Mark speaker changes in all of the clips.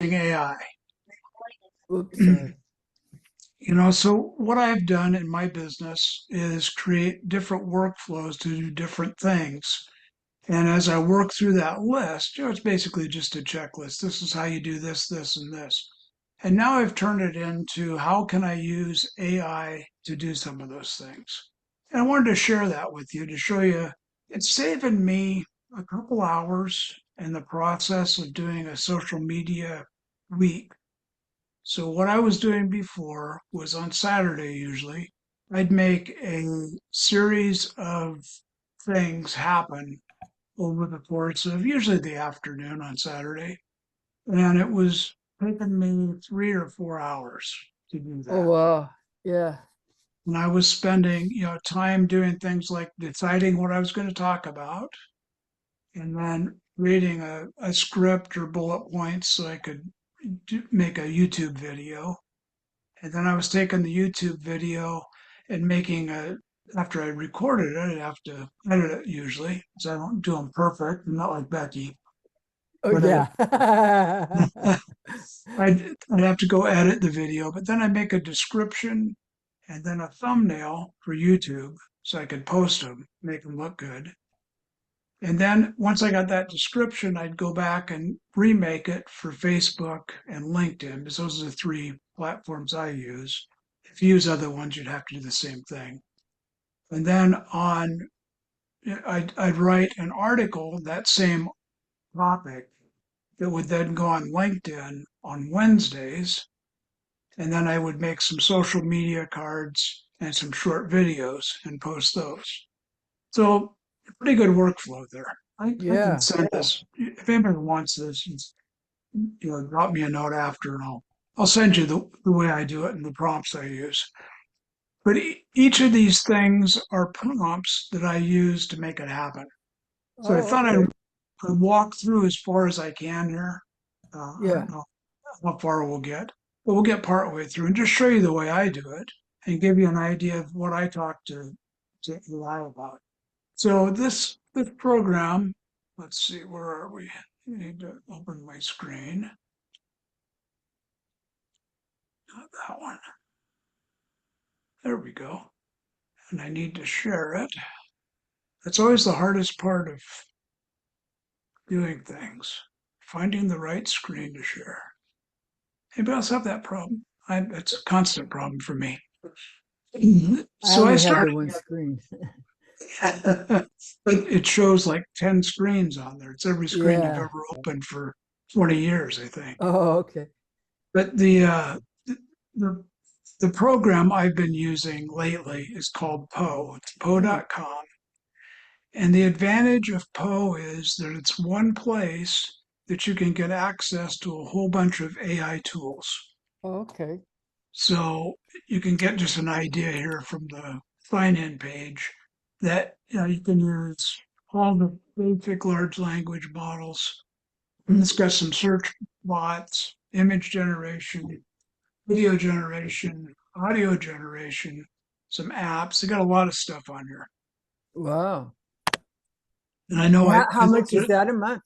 Speaker 1: AI.
Speaker 2: Oops, sorry.
Speaker 1: So what I've done in my business is create different workflows to do different things. And as I work through that list, it's basically just a checklist. This is how you do this, this, and this. And now I've turned it into how can I use AI to do some of those things. And I wanted to share that with you to show you it's saving me a couple hours in the process of doing a social media week. So what I was doing before was on Saturday usually, I'd make a series of things happen over the course of usually the afternoon on Saturday. And it was taking me 3 or 4 hours to do
Speaker 2: Oh,
Speaker 1: that.
Speaker 2: wow. Yeah.
Speaker 1: And I was spending, time doing things like deciding what I was going to talk about and then reading a script or bullet points so I could make a YouTube video. And then I was taking the YouTube video and after I recorded it, I'd have to edit it usually because I don't do them perfect. I'm not like Becky,
Speaker 2: Oh,
Speaker 1: but
Speaker 2: yeah.
Speaker 1: I'd have to go edit the video, but then I'd make a description and then a thumbnail for YouTube so I could post them, make them look good. And then once I got that description, I'd go back and remake it for Facebook and LinkedIn because those are the three platforms I use. If you use other ones, you'd have to do the same thing. And then I'd write an article, that same topic, that would then go on LinkedIn on Wednesdays. And then I would make some social media cards and some short videos and post those. So pretty good workflow there. I can
Speaker 2: Yeah.
Speaker 1: send this if anybody wants this. Drop me a note after, and I'll send you the way I do it and the prompts I use. But each of these things are prompts that I use to make it happen. So I
Speaker 2: Oh,
Speaker 1: thought
Speaker 2: okay.
Speaker 1: I'd walk through as far as I can here. I don't
Speaker 2: Yeah.
Speaker 1: know how far we'll get, but we'll get part way through and just show you the way I do it and give you an idea of what I talk to AI about. So this program, let's see, where are we? I need to open my screen. Not that one. There we go. And I need to share it. That's always the hardest part of doing things, finding the right screen to share. Anybody else have that problem? It's a constant problem for me.
Speaker 2: I
Speaker 1: So I
Speaker 2: only have
Speaker 1: started,
Speaker 2: the one screen.
Speaker 1: but it shows like 10 screens on there. It's every screen you've
Speaker 2: Yeah.
Speaker 1: ever opened for 20 years, I think.
Speaker 2: Oh, okay.
Speaker 1: But the the program I've been using lately is called Poe. It's Poe.com. And the advantage of Poe is that it's one place that you can get access to a whole bunch of AI tools.
Speaker 2: Okay.
Speaker 1: So you can get just an idea here from the sign-in page that you can use all the basic large language models. And it's got some search bots, image generation, video generation, audio generation, some apps. They got a lot of stuff on here.
Speaker 2: Wow.
Speaker 1: And I know
Speaker 2: And
Speaker 1: I,
Speaker 2: how much is that a month?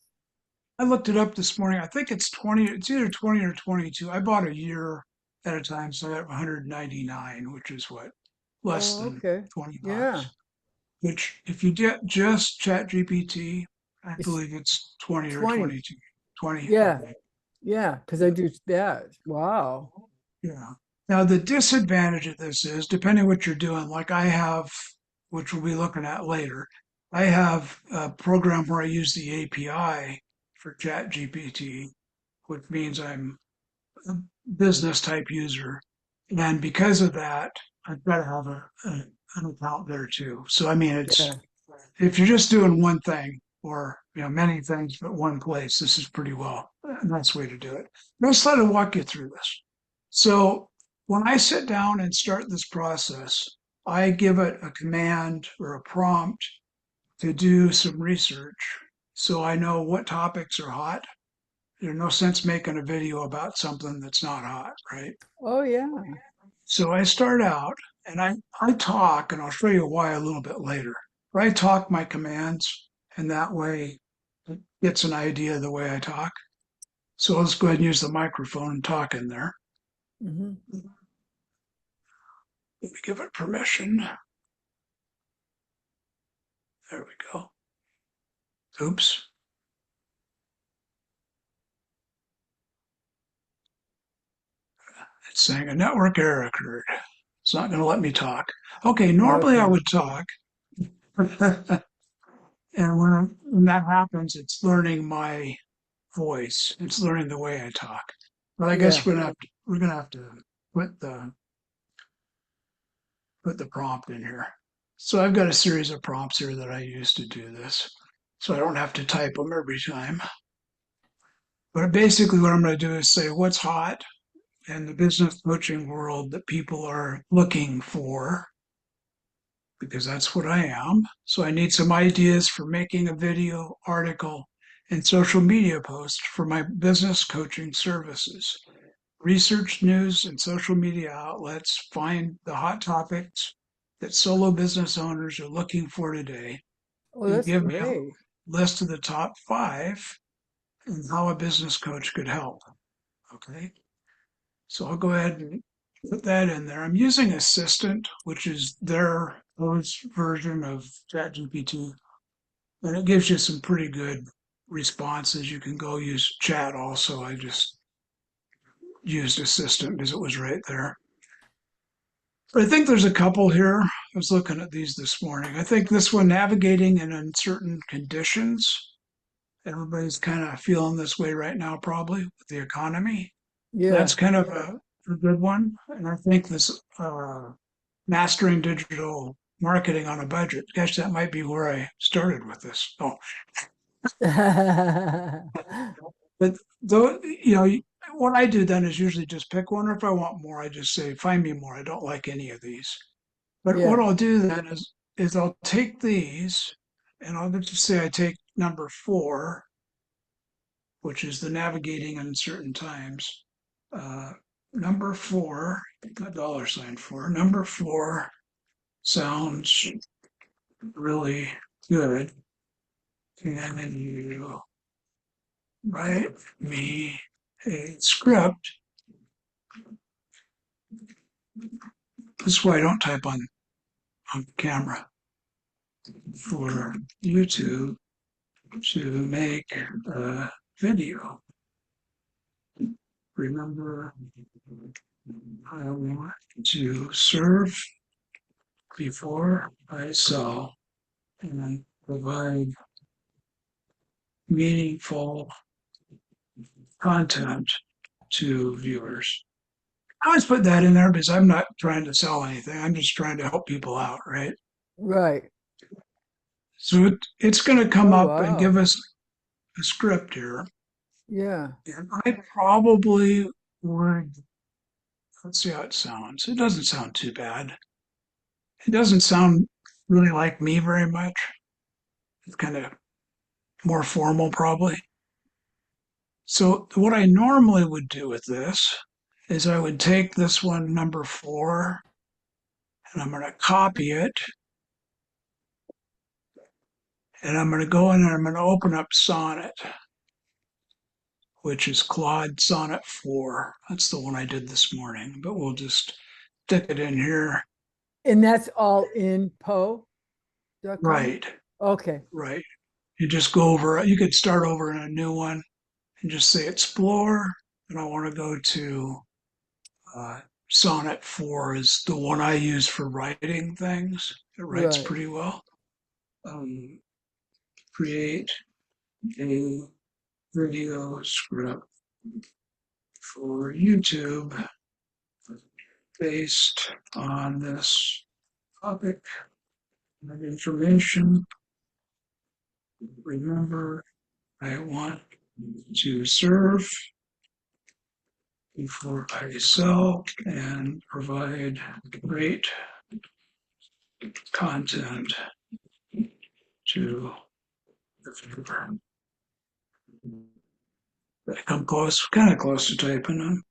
Speaker 1: I looked it up this morning. I think it's 20, it's either 20 or 22. I bought a year at a time, so I got 199, which is what, less
Speaker 2: Oh,
Speaker 1: than
Speaker 2: okay.
Speaker 1: 20
Speaker 2: Yeah.
Speaker 1: bucks. Which if you get just Chat GPT, I
Speaker 2: It's
Speaker 1: believe it's 20 or
Speaker 2: 20.
Speaker 1: 22. 20.
Speaker 2: Yeah.
Speaker 1: Okay.
Speaker 2: Yeah. Because I do that. Wow.
Speaker 1: Yeah. Now the disadvantage of this is depending what you're doing, like I have, which we'll be looking at later, I have a program where I use the API for Chat GPT, which means I'm a business type user. And because of that, I've got to have an account there too. So, I mean,
Speaker 2: Yeah.
Speaker 1: if you're just doing one thing or, many things, but one place, this is pretty well a nice way to do it. Let's let me walk you through this. So when I sit down and start this process, I give it a command or a prompt to do some research so I know what topics are hot. There's no sense making a video about something that's not hot, right?
Speaker 2: Oh, yeah.
Speaker 1: So I start out and I talk, and I'll show you why a little bit later. But I talk my commands, and that way it gets an idea of the way I talk. So let's go ahead and use the microphone and talk in there.
Speaker 2: Hmm.
Speaker 1: Let me give it permission. There we go. Oops. It's saying a network error occurred. It's not going to let me talk. Okay, normally I
Speaker 2: Okay.
Speaker 1: would talk. And when that happens, it's learning my voice. It's learning the way I talk. But I guess
Speaker 2: Yeah.
Speaker 1: we're gonna have to put the put the prompt in here. So I've got a series of prompts here that I use to do this. So I don't have to type them every time. But basically what I'm going to do is say what's hot in the business coaching world that people are looking for, because that's what I am. So I need some ideas for making a video, article, and social media post for my business coaching services. Research, news, and social media outlets find the hot topics that solo business owners are looking for today
Speaker 2: Oh,
Speaker 1: and
Speaker 2: that's
Speaker 1: give me a
Speaker 2: great.
Speaker 1: list of the top five and how a business coach could help. Okay. So I'll go ahead and put that in there. I'm using Assistant, which is their host version of ChatGPT, and it gives you some pretty good responses. You can go use chat also. I just used Assistant because it was right there. But I think there's a couple here. I was looking at these this morning. I think this one, navigating in uncertain conditions. Everybody's kind of feeling this way right now, probably with the economy. That's
Speaker 2: Yeah.
Speaker 1: kind of a good one. And I think this mastering digital marketing on a budget. Gosh, that might be where I started with this. Oh, but though, what I do then is usually just pick one. Or if I want more, I just say, find me more. I don't like any of these. But what
Speaker 2: Yeah.
Speaker 1: I'll do then is I'll take these and I'll just say I take number four, which is the navigating uncertain times. Uh, Number four, a dollar sign for number four sounds really good. And then you write me a script. This is why I don't type on camera for YouTube to make a video. Remember, I want to serve before I sell and provide meaningful content to viewers. I always put that in there because I'm not trying to sell anything. I'm just trying to help people out, right?
Speaker 2: Right.
Speaker 1: So it's going to come
Speaker 2: Oh,
Speaker 1: up and give
Speaker 2: wow.
Speaker 1: us a script here.
Speaker 2: Yeah.
Speaker 1: And I probably would, let's see how it sounds. It doesn't sound too bad. It doesn't sound really like me very much. It's kind of more formal, probably. So, what I normally would do with this is I would take this one, number four, and I'm going to copy it. And I'm going to go in and I'm going to open up Sonnet, which is Claude Sonnet 4. That's the one I did this morning, but we'll just stick it in here.
Speaker 2: And that's all in Poe.com?
Speaker 1: Right,
Speaker 2: Okay.
Speaker 1: right. You just go over, you could start over in a new one and just say explore. And I want to go to uh, Sonnet 4 is the one I use for writing things. It writes
Speaker 2: Right.
Speaker 1: pretty well. Um, Create a video script for YouTube based on this topic of information. Remember, I want to serve before I sell and provide great content to the viewer. I come close, kind of close to typing them.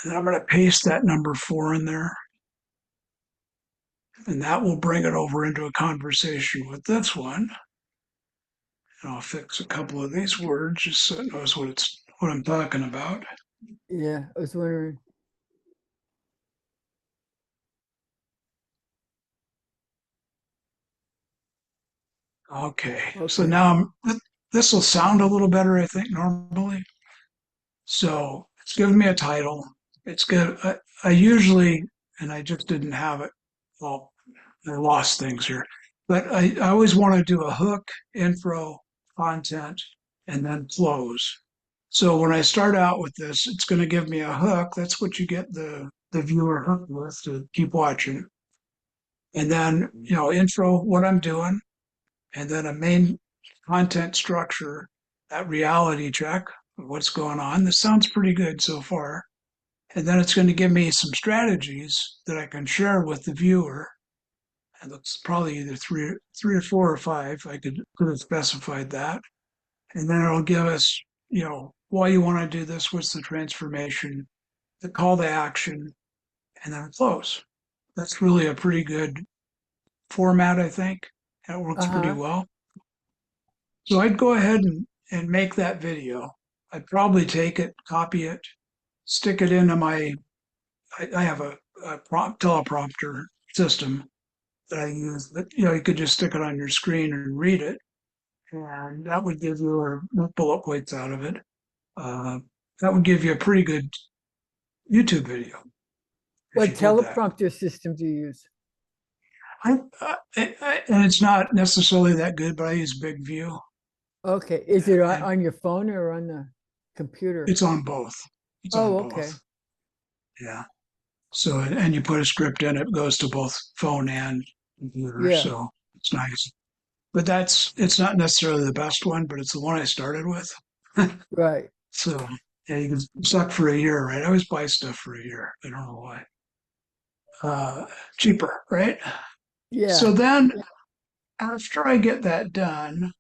Speaker 1: And I'm going to paste that number four in there. And that will bring it over into a conversation with this one. And I'll fix a couple of these words just so it knows what I'm talking about.
Speaker 2: Yeah, I was wondering.
Speaker 1: Okay, so
Speaker 2: Okay.
Speaker 1: now this will sound a little better, I think, normally. So it's given me a title. It's good. I usually, and I just didn't have it. Well, I lost things here, but I always want to do a hook, intro, content, and then close. So when I start out with this, it's going to give me a hook. That's what you get the viewer hooked with to keep watching. And then, intro, what I'm doing, and then a main content structure, that reality check, what's going on. This sounds pretty good so far. And then it's going to give me some strategies that I can share with the viewer. And it's probably either three or four or five. I could have specified that. And then it'll give us, why you want to do this, what's the transformation, the call to action, and then close. That's really a pretty good format, I think. It works pretty
Speaker 2: Uh-huh.
Speaker 1: well. So I'd go ahead and make that video. I'd probably take it, copy it, stick it into I have a teleprompter system that I use, but you could just stick it on your screen and read it. And that would give you or bullet points out of it. Uh, that would give you a pretty good YouTube video if
Speaker 2: What
Speaker 1: you did that.
Speaker 2: teleprompter system do you use?
Speaker 1: And it's not necessarily that good, but I use Big View,
Speaker 2: Okay. Is it
Speaker 1: and
Speaker 2: on your phone or on the computer?
Speaker 1: it's on both. It's on
Speaker 2: Oh,
Speaker 1: both.
Speaker 2: okay.
Speaker 1: Yeah. So, and you put a script in, it goes to both phone and computer.
Speaker 2: Yeah,
Speaker 1: So it's nice. But it's not necessarily the best one, but it's the one I started with.
Speaker 2: right.
Speaker 1: So yeah, you can suck for a year, right? I always buy stuff for a year. I don't know why. Cheaper, right? So
Speaker 2: Yeah.
Speaker 1: then after I get that done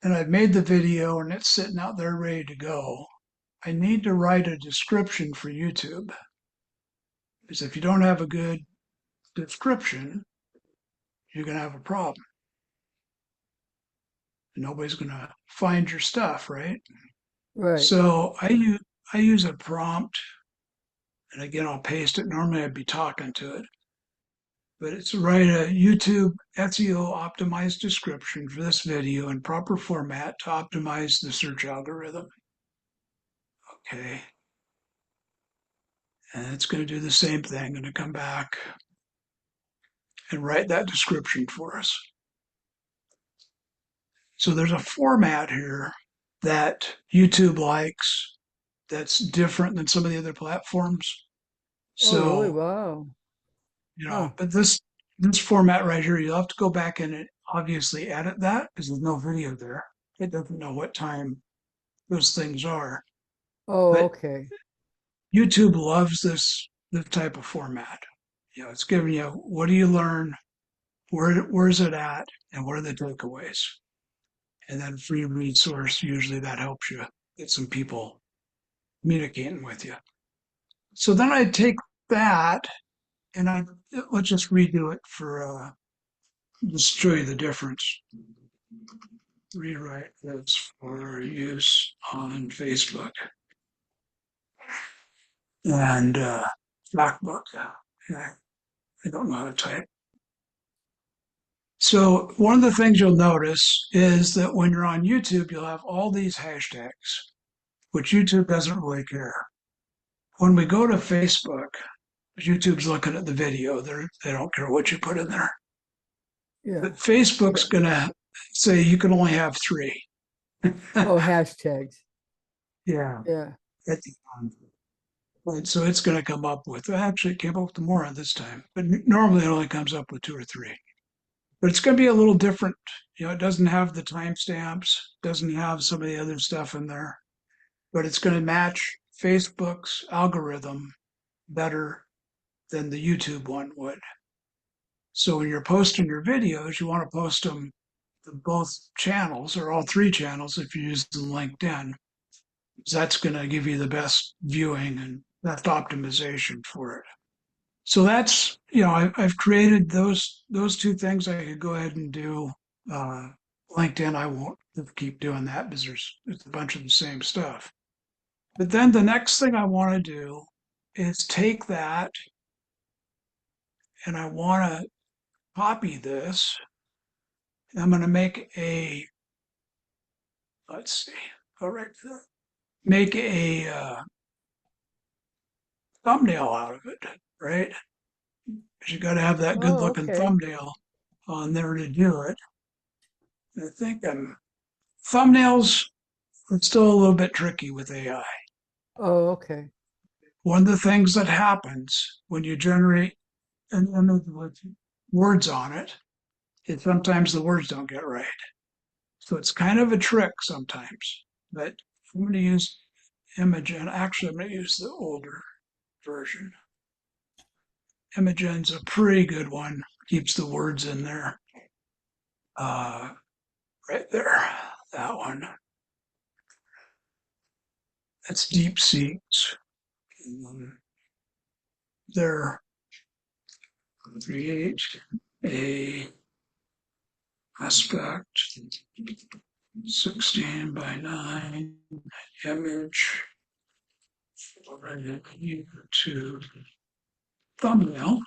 Speaker 1: and I've made the video and it's sitting out there ready to go, I need to write a description for YouTube. Because if you don't have a good description, you're going to have a problem. Nobody's going to find your stuff, right?
Speaker 2: Right.
Speaker 1: So I use a prompt, and again I'll paste it. Normally I'd be talking to it, but it's write a YouTube SEO optimized description for this video in proper format to optimize the search algorithm. Okay, and it's going to do the same thing. Going to come back and write that description for us. So there's a format here that YouTube likes that's different than some of the other platforms.
Speaker 2: Oh, really?
Speaker 1: So,
Speaker 2: Wow. Huh.
Speaker 1: but this format right here, you'll have to go back and obviously edit that because there's no video there. It doesn't know what time those things are.
Speaker 2: Oh,
Speaker 1: But
Speaker 2: okay.
Speaker 1: YouTube loves this type of format. It's giving you what do you learn, where's it at, and what are the takeaways. And then free resource, usually that helps you get some people communicating with you. So then I take that and let's just redo it for just show you the difference. Rewrite this for use on Facebook and MacBook. Yeah, I don't know how to type. So one of the things you'll notice is that when you're on YouTube, you'll have all these hashtags, which YouTube doesn't really care. When we go to Facebook, YouTube's looking at the video. They don't care what you put in there.
Speaker 2: Yeah.
Speaker 1: But Facebook's going to say you can only have three.
Speaker 2: Oh, hashtags.
Speaker 1: Yeah.
Speaker 2: Yeah.
Speaker 1: At the end. Right, so it's going to come up with, actually, it came up with more this time, but normally it only comes up with two or three. But it's going to be a little different. It doesn't have the timestamps, doesn't have some of the other stuff in there, but it's going to match Facebook's algorithm better than the YouTube one would. So when you're posting your videos, you want to post them to both channels or all three channels if you're using LinkedIn. That's going to give you the best viewing and best optimization for it. So that's I've created those two things I could go ahead and do. Uh, LinkedIn, I won't keep doing that because it's a bunch of the same stuff. But then the next thing I want to do is take that and I want to copy this. I'm going to make a, let's see, all right, make a thumbnail out of it, right? Because you got to have that good
Speaker 2: Oh,
Speaker 1: looking
Speaker 2: okay.
Speaker 1: thumbnail on there to do it. I think thumbnails are still a little bit tricky with AI.
Speaker 2: Oh, okay.
Speaker 1: One of the things that happens when you generate an image with words on it is sometimes the words don't get right. So it's kind of a trick sometimes. But I'm going to use Imagen. Actually, I'm going to use the older version. Imagen's a pretty good one. Keeps the words in there. Uh, right there. That one. That's Deep Seeks. There. Create a aspect 16 by 9 image to thumbnail.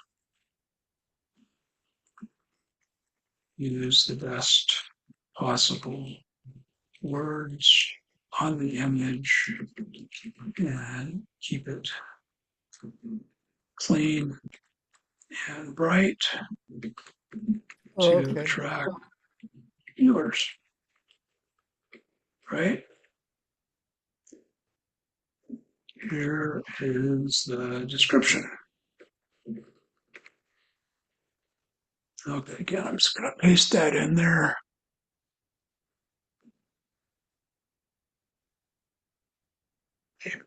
Speaker 1: Use the best possible words on the image and keep it clean and bright
Speaker 2: Oh,
Speaker 1: to
Speaker 2: okay.
Speaker 1: attract viewers, right? Here is the description. Okay, again, I'm just going to paste that in there.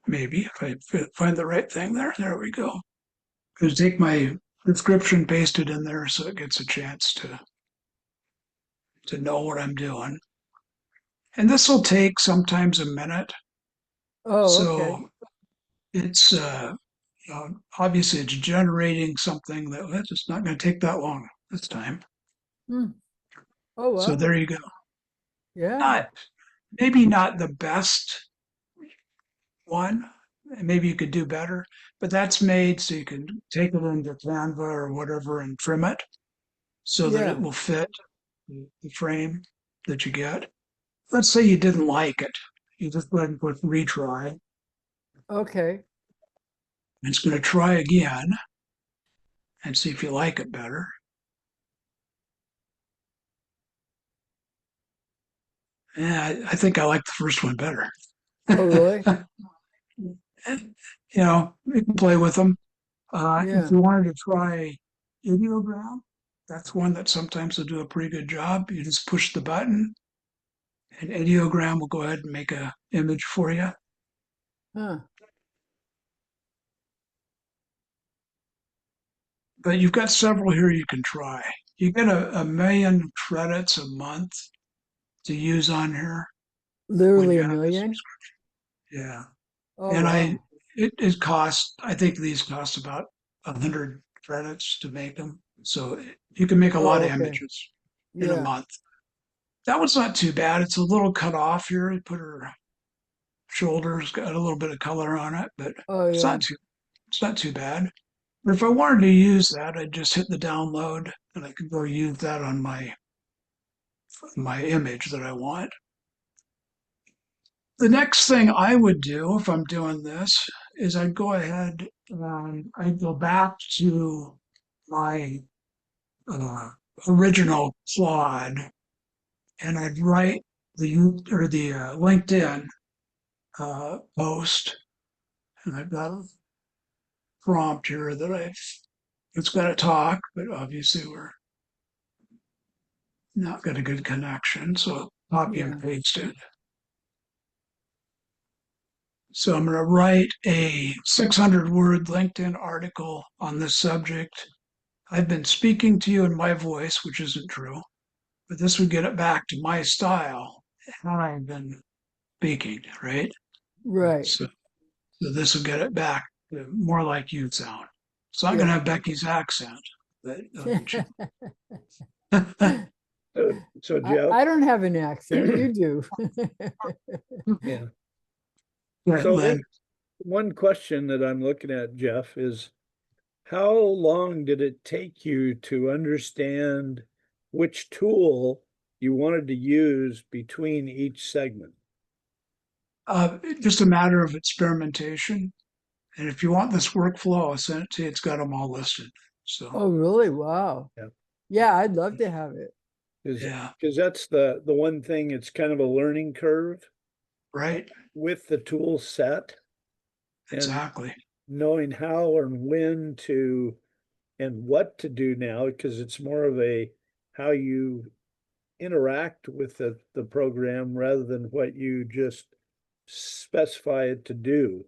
Speaker 1: Maybe if I find the right thing there. There we go. Just take my description, paste it in there so it gets a chance to know what I'm doing. And this will take sometimes a minute.
Speaker 2: Oh, okay.
Speaker 1: So it's obviously it's generating something that's just not going to take that long this time.
Speaker 2: Hmm. Oh,
Speaker 1: So
Speaker 2: well.
Speaker 1: there you go.
Speaker 2: Yeah.
Speaker 1: Not maybe not the best one. Maybe you could do better, but that's made so you can take it into Canva or whatever and trim it so that it
Speaker 2: Yeah.
Speaker 1: will fit the frame that you get. Let's say you didn't like it. You just go ahead and put retry. And
Speaker 2: Okay.
Speaker 1: it's going to try again and see if you like it better. Yeah, I think I like the first one better.
Speaker 2: Oh, really?
Speaker 1: You can play with them. If
Speaker 2: Yeah.
Speaker 1: you wanted to try ideogram, that's one that sometimes will do a pretty good job. You just push the button, and ideogram will go ahead and make a image for you.
Speaker 2: Huh.
Speaker 1: But you've got several here you can try. You get a million credits a month to use on here when
Speaker 2: Literally
Speaker 1: you
Speaker 2: a
Speaker 1: have a
Speaker 2: million?
Speaker 1: subscription. Yeah,
Speaker 2: Oh,
Speaker 1: and
Speaker 2: wow.
Speaker 1: it costs. I think these cost about 100 credits to make them. So you can make a lot
Speaker 2: Oh,
Speaker 1: of
Speaker 2: okay.
Speaker 1: images in a
Speaker 2: Yeah.
Speaker 1: month. That one's not too bad. It's a little cut off here. You put her shoulders, got a little bit of color on it, but
Speaker 2: Oh,
Speaker 1: it's
Speaker 2: yeah.
Speaker 1: not too it's not too bad. But if I wanted to use that, I'd just hit the download and I could go use that on my image that I want. The next thing I would do if I'm doing this is I'd go ahead and I'd go back to my uh, original Claude and I'd write the LinkedIn post, and I've got a prompt here that it's got to talk, but obviously we're not got a good connection, so copy and
Speaker 2: Yeah.
Speaker 1: paste it. So I'm going to write a 600 word LinkedIn article on this subject. I've been speaking to you in my voice, which isn't true, but this would get it back to my style, how I've been speaking, right?
Speaker 2: Right.
Speaker 1: So this will get it back to more like you sound. It's not going to
Speaker 2: Yeah.
Speaker 1: have Becky's accent, but
Speaker 3: So Jeff,
Speaker 2: I don't have an accent. You do.
Speaker 3: yeah.
Speaker 1: Right,
Speaker 3: So
Speaker 1: Lynn.
Speaker 3: one question that I'm looking at, Jeff, is how long did it take you to understand which tool you wanted to use between each segment?
Speaker 1: Just a matter of experimentation. And if you want this workflow, I'll send it to you. It's got them all listed. So,
Speaker 2: Oh, really? Wow.
Speaker 3: Yeah.
Speaker 2: Yeah, I'd love to have it.
Speaker 3: Because
Speaker 1: yeah,
Speaker 3: that's the one thing, it's kind of a learning curve
Speaker 1: right.
Speaker 3: with the tool set and
Speaker 1: Exactly.
Speaker 3: knowing how and when to and what to do now, because it's more of a how you interact with the program rather than what you just specify it to do.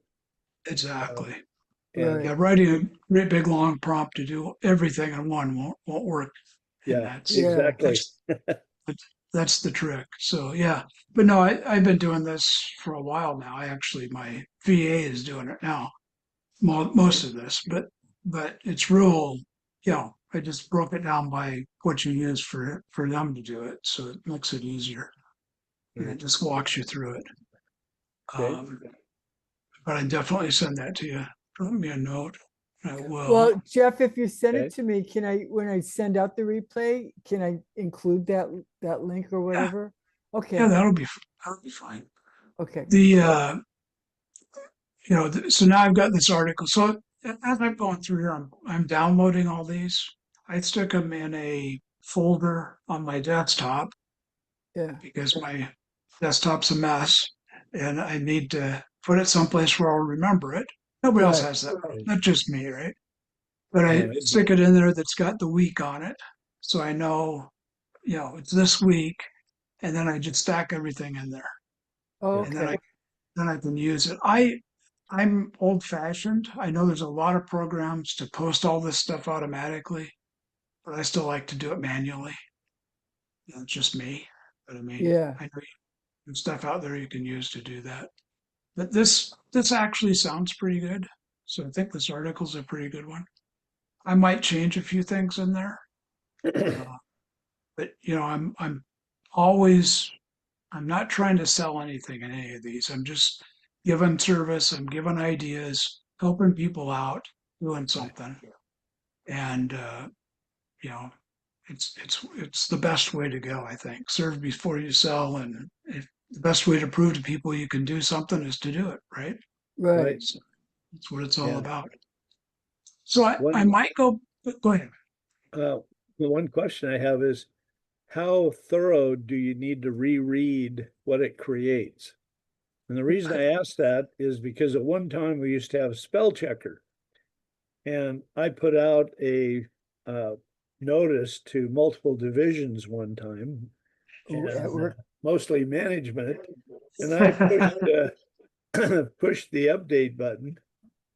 Speaker 3: Um,
Speaker 1: Exactly.
Speaker 3: and
Speaker 1: Yeah,
Speaker 2: Right.
Speaker 1: writing a great big long prompt to do everything in one won't work. And
Speaker 3: yeah,
Speaker 2: Yeah.
Speaker 3: exactly.
Speaker 1: that's that's the trick. So yeah. But no, I've been doing this for a while now. I actually my VA is doing it now. Most of this, but it's real, I just broke it down by what you use for them to do it, so it makes it easier and it
Speaker 3: Right.
Speaker 1: just walks you through it.
Speaker 3: Okay.
Speaker 1: Um, but I definitely send that to you. Drop me a note. I will.
Speaker 2: Well, Jeff, if you send it
Speaker 3: Okay.
Speaker 2: to me, can I, when I send out the replay, can I include that link or
Speaker 1: Yeah,
Speaker 2: whatever?
Speaker 1: yeah,
Speaker 2: Okay.
Speaker 1: that'll be fine.
Speaker 2: Okay.
Speaker 1: The so now I've got this article. So as I'm going through here, I'm downloading all these. I stick them in a folder on my desktop
Speaker 2: Yeah.
Speaker 1: because my desktop's a mess and I need to put it someplace where I'll remember it. Nobody else
Speaker 2: Right.
Speaker 1: has that,
Speaker 3: Right.
Speaker 1: not just me, right? But I
Speaker 3: No,
Speaker 1: stick it in there that's got the week on it. So I know, it's this week. And then I just stack everything in there.
Speaker 2: Oh,
Speaker 3: yeah.
Speaker 1: And then
Speaker 2: okay.
Speaker 1: I can use it. I'm old fashioned. I know there's a lot of programs to post all this stuff automatically, but I still like to do it manually. It's just me. But I mean,
Speaker 2: Yeah.
Speaker 1: I know there's stuff out there you can use to do that. But this actually sounds pretty good. So I think this article's a pretty good one. I might change a few things in there, uh, but I'm always I'm not trying to sell anything in any of these. I'm just giving service. I'm giving ideas, helping people out, doing something, and you know it's the best way to go. I think serve before you sell, and if the best way to prove to people you can do something is to do it, right?
Speaker 2: Right.
Speaker 3: Right.
Speaker 1: So that's what it's all
Speaker 3: Yeah.
Speaker 1: about. So I
Speaker 3: One
Speaker 1: might go ahead.
Speaker 3: uh the one question I have is how thorough do you need to reread what it creates? And the reason I ask that is because at one time we used to have a spell checker, and I put out a notice to multiple divisions one time,
Speaker 2: Oh, at
Speaker 3: and
Speaker 2: work.
Speaker 3: mostly management, and I pushed the update button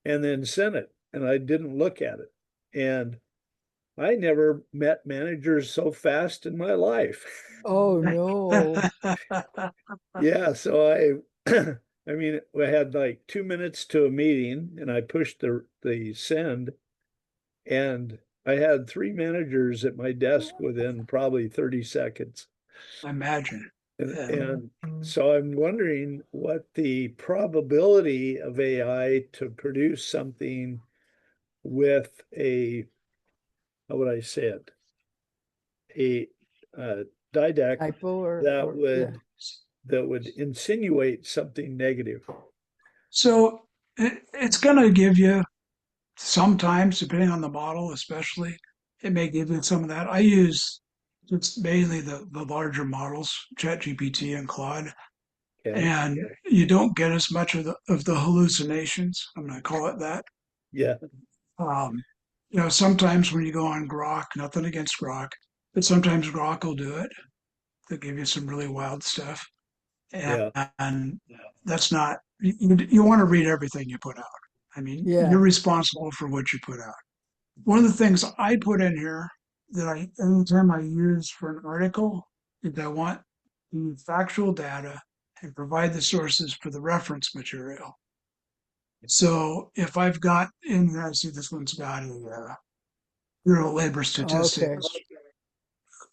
Speaker 3: and then sent it, and I didn't look at it, and I never met managers so fast in my life.
Speaker 2: Oh, no.
Speaker 3: Yeah, so I mean, we had like 2 minutes to a meeting, and I pushed the send, and I had three managers at my desk within probably 30 seconds.
Speaker 1: I imagine. Yeah.
Speaker 3: And so I'm wondering what the probability of AI to produce something with a, how would I say it, a didact
Speaker 2: Typo
Speaker 3: that
Speaker 2: or yeah.
Speaker 3: would insinuate something negative.
Speaker 1: So it's going to give you sometimes, depending on the model, especially, it may give you some of that. I use it's mainly the larger models, ChatGPT and Claude,
Speaker 3: Okay.
Speaker 1: and you don't get as much of the hallucinations. I'm going to call it that.
Speaker 3: Yeah.
Speaker 1: Um, sometimes when you go on Grok, nothing against Grok, but sometimes Grok will do it. They'll give you some really wild stuff,
Speaker 3: Yeah.
Speaker 1: and that's not. You want to read everything you put out. I mean, you're
Speaker 2: Yeah.
Speaker 1: responsible for what you put out. One of the things I put in here that anytime I use for an article, is I want the factual data and provide the sources for the reference material. So if I've got in here, I see this one's got a Bureau of Labor
Speaker 2: Okay.
Speaker 1: Statistics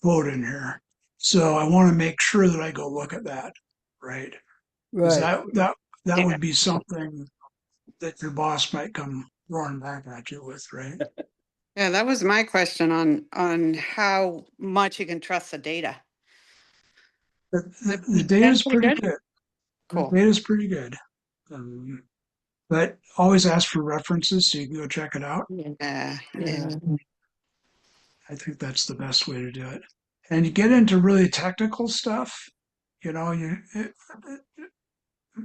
Speaker 1: quote in here. So I want to make sure that I go look at that, right? Because
Speaker 2: Right.
Speaker 1: that
Speaker 4: Yeah.
Speaker 1: would be something that your boss might come roaring back at you with, right?
Speaker 4: Yeah, that was my question on how much you can trust the data.
Speaker 1: The
Speaker 4: That's
Speaker 1: data's
Speaker 4: pretty
Speaker 1: pretty
Speaker 4: good.
Speaker 1: good. The
Speaker 4: Cool.
Speaker 1: data's pretty good. Um, but always ask for references so you can go check it out.
Speaker 4: Yeah.
Speaker 2: Yeah.
Speaker 1: I think that's the best way to do it. And you get into really technical stuff, you know,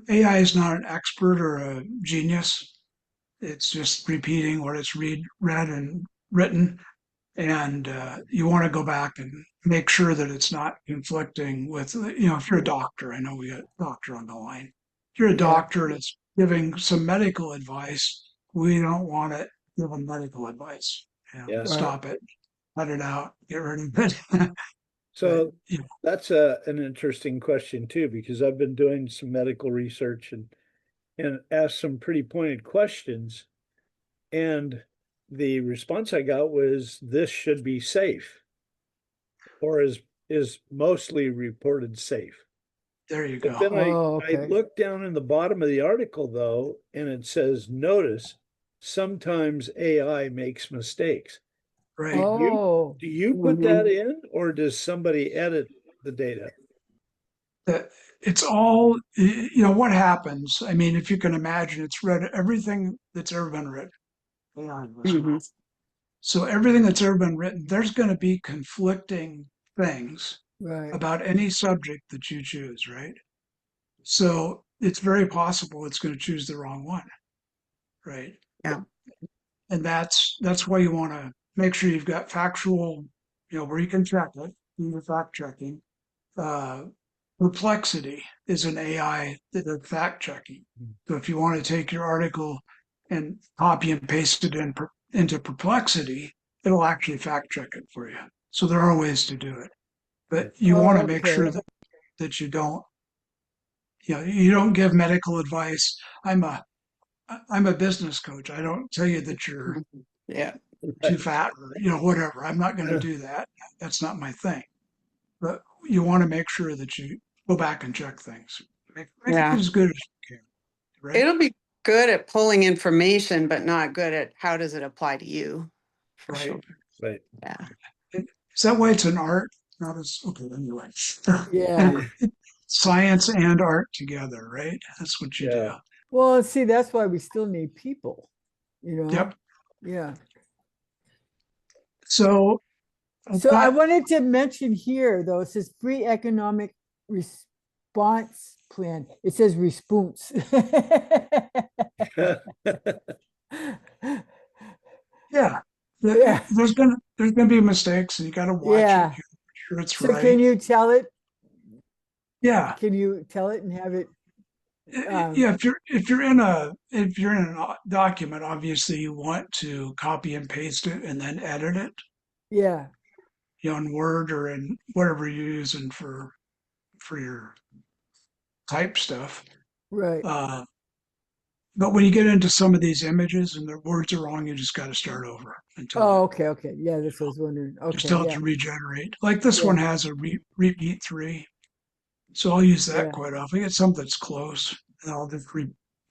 Speaker 1: AI is not an expert or a genius. It's just repeating what it's read and written. And you want to go back and make sure that it's not conflicting with, if you're a doctor, I know we got a doctor on the line. If you're a
Speaker 2: Yeah.
Speaker 1: doctor that's giving some medical advice, we don't want to give them medical advice.
Speaker 3: Yeah.
Speaker 2: Right.
Speaker 1: Stop it, cut it out, get rid of it. But
Speaker 3: So that's an interesting question too, because I've been doing some medical research and asked some pretty pointed questions. And the response I got was this should be safe, or is mostly reported safe.
Speaker 1: there you
Speaker 3: But
Speaker 1: go.
Speaker 3: then
Speaker 2: Oh,
Speaker 3: I
Speaker 2: okay.
Speaker 3: looked down in the bottom of the article though, and it says, notice sometimes AI makes mistakes.
Speaker 1: Right.
Speaker 2: Oh,
Speaker 3: Do you put that
Speaker 4: Mhm.
Speaker 3: in, or does somebody edit the data?
Speaker 1: That it's all, what happens. I mean, if you can imagine, it's read everything that's ever been written. AI was
Speaker 4: Mhm.
Speaker 1: So everything that's ever been written, there's going to be conflicting things
Speaker 2: right.
Speaker 1: about any subject that you choose, right? So it's very possible it's going to choose the wrong one, right?
Speaker 4: Yeah.
Speaker 1: And that's why you want to make sure you've got factual, where you can check it, do your fact checking. Uh, Perplexity is an AI that does fact checking. So if you want to take your article and copy and paste it into Perplexity, it'll actually fact check it for you. So there are ways to do it, but you want
Speaker 2: Oh,
Speaker 1: to make sure
Speaker 2: okay.
Speaker 1: that you don't give medical advice. I'm a I'm a business coach. I don't tell you that you're
Speaker 4: Yeah.
Speaker 1: too fat or whatever. I'm not going to do that. That's not my thing. But you want to make sure that you go back and check things. Make it
Speaker 4: Yeah.
Speaker 1: as good as you can, right?
Speaker 4: It'll be good at pulling information, but not good at how does it apply to you, for
Speaker 1: Right.
Speaker 4: sure.
Speaker 3: Right.
Speaker 4: Yeah.
Speaker 1: Is that why it's an art? Not as okay, anyway.
Speaker 2: Yeah.
Speaker 1: Science and art together, right? That's what you do.
Speaker 3: Yeah.
Speaker 2: Well, see, that's why we still need people,
Speaker 1: Yep.
Speaker 2: Yeah.
Speaker 1: So I've
Speaker 2: So I
Speaker 1: got
Speaker 2: wanted to mention here, though, it says free economic response plan. It says response.
Speaker 1: yeah.
Speaker 2: Yeah.
Speaker 1: There's gonna be mistakes and you gotta watch it.
Speaker 2: Yeah.
Speaker 1: You make sure it's
Speaker 2: So can
Speaker 1: right.
Speaker 2: you tell it?
Speaker 1: Yeah.
Speaker 2: Can you tell it and have it?
Speaker 1: Yeah, if you're in a document, obviously you want to copy and paste it and then edit it,
Speaker 2: Yeah.
Speaker 1: in Word or in whatever you're using for your type stuff.
Speaker 2: Right.
Speaker 1: Uh, but when you get into some of these images and the words are wrong, you just got to start over until
Speaker 2: Oh,
Speaker 1: it
Speaker 2: okay. Okay. Yeah, that's what I was wondering.
Speaker 1: just
Speaker 2: Okay.
Speaker 1: tell it
Speaker 2: Yeah.
Speaker 1: to regenerate. Like this one
Speaker 2: Yeah.
Speaker 1: has a repeat three, so I'll use that
Speaker 2: Yeah.
Speaker 1: quite often. I get something that's close, and I'll just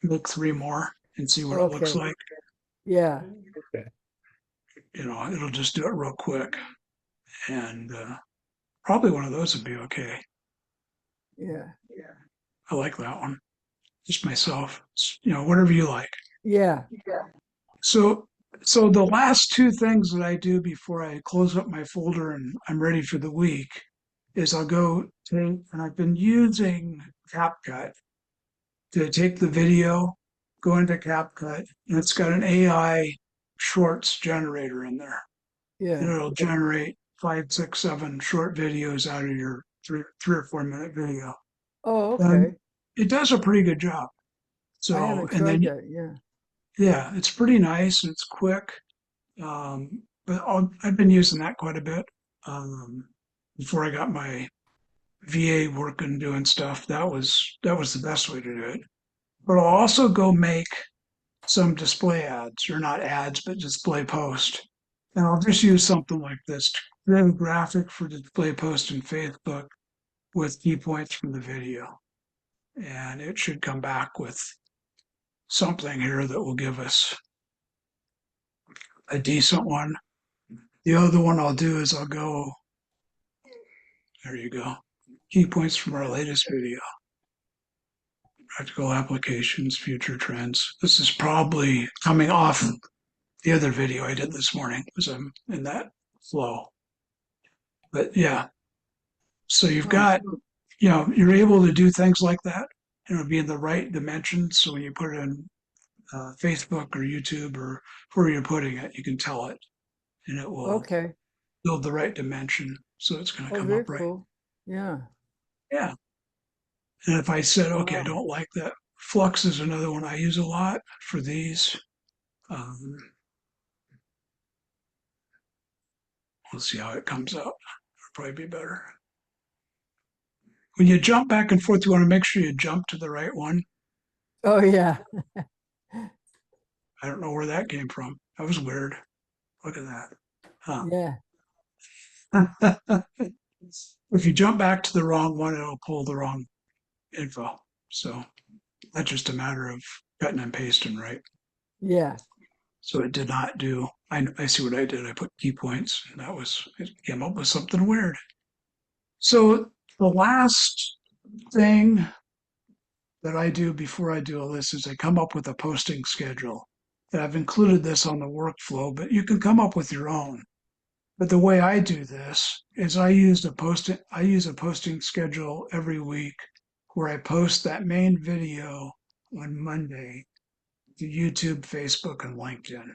Speaker 1: make three more and see what it looks
Speaker 2: Okay.
Speaker 1: like.
Speaker 2: Yeah.
Speaker 3: Okay.
Speaker 1: It'll just do it real quick, and probably one of those would be okay.
Speaker 2: Yeah.
Speaker 1: I like that one. Just myself, whatever you like.
Speaker 2: Yeah.
Speaker 1: So, so the last two things that I do before I close up my folder and I'm ready for the week is I'll go take, and I've been using CapCut to take the video, go into CapCut, and it's got an AI shorts generator in there. And
Speaker 2: Yeah.
Speaker 1: it'll generate 5, 6, 7 short videos out of your 3 or 4 minute video.
Speaker 2: Oh,
Speaker 1: And
Speaker 2: okay.
Speaker 1: it does a pretty good job.
Speaker 2: I
Speaker 1: So,
Speaker 2: haven't
Speaker 1: and
Speaker 2: tried
Speaker 1: then,
Speaker 2: that. Yeah.
Speaker 1: yeah, it's pretty nice and it's quick. But I've been using that quite a bit. Before I got my VA working doing stuff, that was the best way to do it. But I'll also go make some display ads, or not ads, but display post. And I'll just use something like this to create a graphic for display post in Facebook with key points from the video. And it should come back with something here that will give us a decent one. The other one I'll do is I'll go, there you go, key points from our latest video. Practical applications, future trends. This is probably coming off the other video I did this morning because I'm in that flow. But yeah, so you've
Speaker 2: Oh,
Speaker 1: got, you're able to do things like that and it'll be in the right dimensions. So when you put it in Facebook or YouTube or where you're putting it, you can tell it and it will
Speaker 2: okay.
Speaker 1: build the right dimension. So it's going to
Speaker 2: Oh,
Speaker 1: come
Speaker 2: very
Speaker 1: up right.
Speaker 2: cool. Yeah.
Speaker 1: Yeah. And if I said, okay, I
Speaker 2: Wow.
Speaker 1: don't like that, Flux is another one I use a lot for these. We'll see how it comes out. It'll probably be better. When you jump back and forth, you want to make sure you jump to the right one.
Speaker 2: Oh, yeah.
Speaker 1: I don't know where that came from. That was weird. Look at that. Huh.
Speaker 2: Yeah.
Speaker 1: If you jump back to the wrong one, it'll pull the wrong info. So that's just a matter of cutting and pasting, right?
Speaker 2: Yeah.
Speaker 1: So it did not do. I see what I did. I put key points, and it came up with something weird. So the last thing that I do before I do a list is I come up with a posting schedule. And I've included this on the workflow, but you can come up with your own. But the way I do this is I use a posting schedule every week where I post that main video on Monday to YouTube, Facebook, and LinkedIn.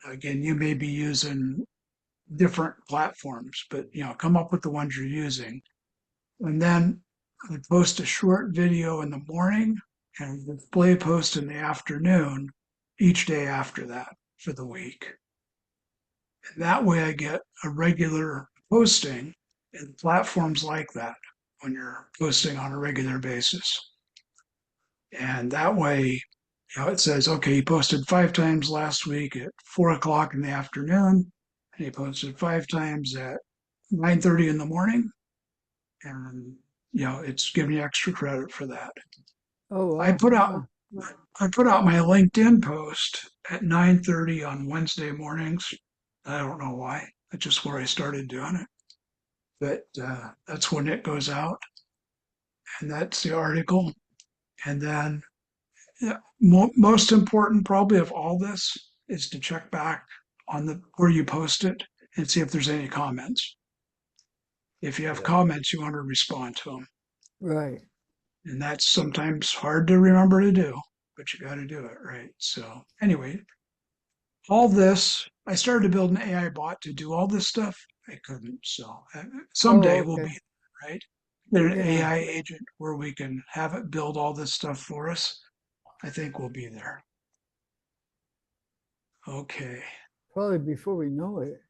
Speaker 1: Again, you may be using different platforms, but come up with the ones you're using. And then I post a short video in the morning and a display post in the afternoon each day after that for the week. And that way I get a regular posting in platforms like that when you're posting on a regular basis. And that way, it says, okay, he posted 5 times last week at 4 o'clock in the afternoon, and he posted 5 times at 9:30 in the morning. And it's giving you extra credit for that.
Speaker 2: Oh,
Speaker 1: I
Speaker 2: wow.
Speaker 1: put out
Speaker 2: Huh.
Speaker 1: I put out my LinkedIn post at 9:30 on Wednesday mornings. I don't know why. That's just where I started doing it. But that's when it goes out, and that's the article. And then, yeah, most important probably of all this is to check back on the where you post it and see if there's any comments. If you have
Speaker 3: Yeah.
Speaker 1: comments, you want to respond to them.
Speaker 2: Right.
Speaker 1: And that's sometimes hard to remember to do, but you got to do it, right? So anyway, all this, I started to build an AI bot to do all this stuff. I couldn't. So
Speaker 2: Oh,
Speaker 1: someday we'll
Speaker 2: okay.
Speaker 1: be right. Get an
Speaker 2: Yeah.
Speaker 1: AI agent where we can have it build all this stuff for us. I think we'll be there. Okay.
Speaker 2: Probably before we know it.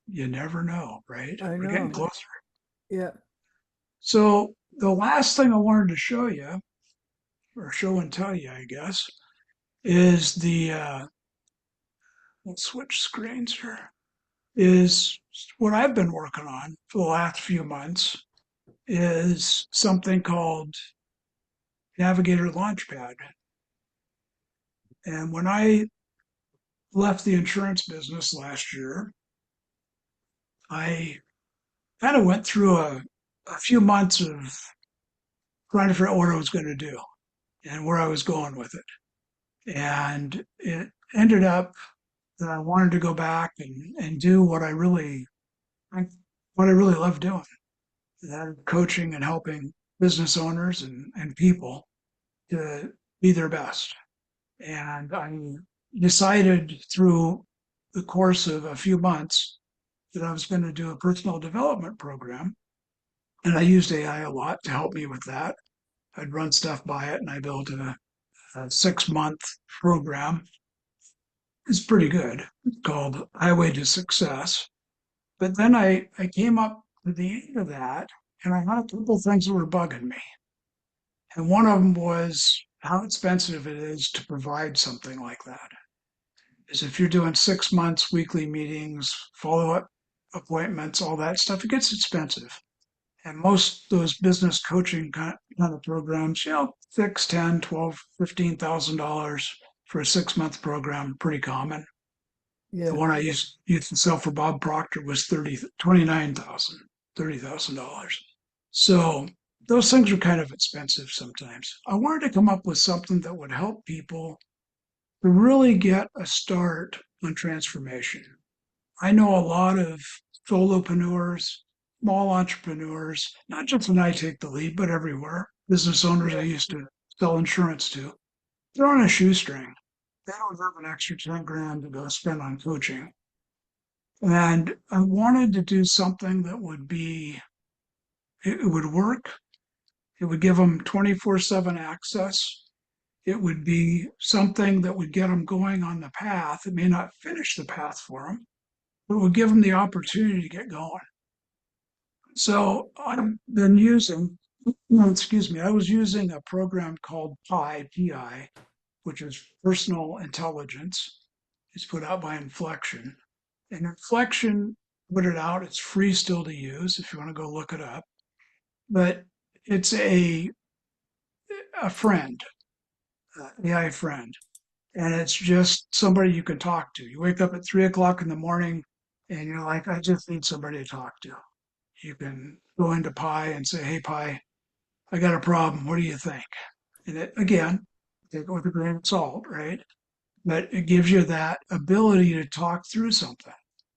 Speaker 1: You never know, right?
Speaker 2: I
Speaker 1: We're getting
Speaker 2: know.
Speaker 1: closer.
Speaker 2: Yeah.
Speaker 1: So the last thing I wanted to show you, or show and tell you, I guess, is let's switch screens here, is what I've been working on for the last few months is something called Navigator Launchpad. And when I left the insurance business last year, I kind of went through a few months of trying to figure out what I was going to do and where I was going with it. And it ended up that I wanted to go back and do what I really love doing. That coaching and helping business owners and people to be their best. And I decided through the course of a few months that I was going to do a personal development program. And I used AI a lot to help me with that. I'd run stuff by it and I built a 6-month program. It's pretty good, called Highway to Success. But then I came up to the end of that and I had a couple of things that were bugging me. And one of them was how expensive it is to provide something like that. Is if you're doing 6 months weekly meetings, follow up appointments, all that stuff, it gets expensive. And most those business coaching kind of programs, 6, 10, 12, $15,000 for a 6-month program, pretty common. The
Speaker 2: Yeah.
Speaker 1: one I used to sell for Bob Proctor was 29,000, $30,000. So those things are kind of expensive sometimes. I wanted to come up with something that would help people to really get a start on transformation. I know a lot of solopreneurs, small entrepreneurs, not just when I take the lead, but everywhere. Business owners I used to sell insurance to. They're on a shoestring. They don't have an extra 10 grand to go spend on coaching. And I wanted to do something that it would work. It would give them 24/7 access. It would be something that would get them going on the path. It may not finish the path for them, but it would give them the opportunity to get going. So I've been using, no, excuse me, I was using a program called PI, which is Personal Intelligence. It's put out by Inflection. And Inflection put it out. It's free still to use if you want to go look it up. But it's a friend, AI friend. And it's just somebody you can talk to. You wake up at 3 o'clock in the morning and you're like, I just need somebody to talk to. You can go into Pi and say, hey, Pi, I got a problem. What do you think? And it, again, take it with a grain of salt, right? But it gives you that ability to talk through something.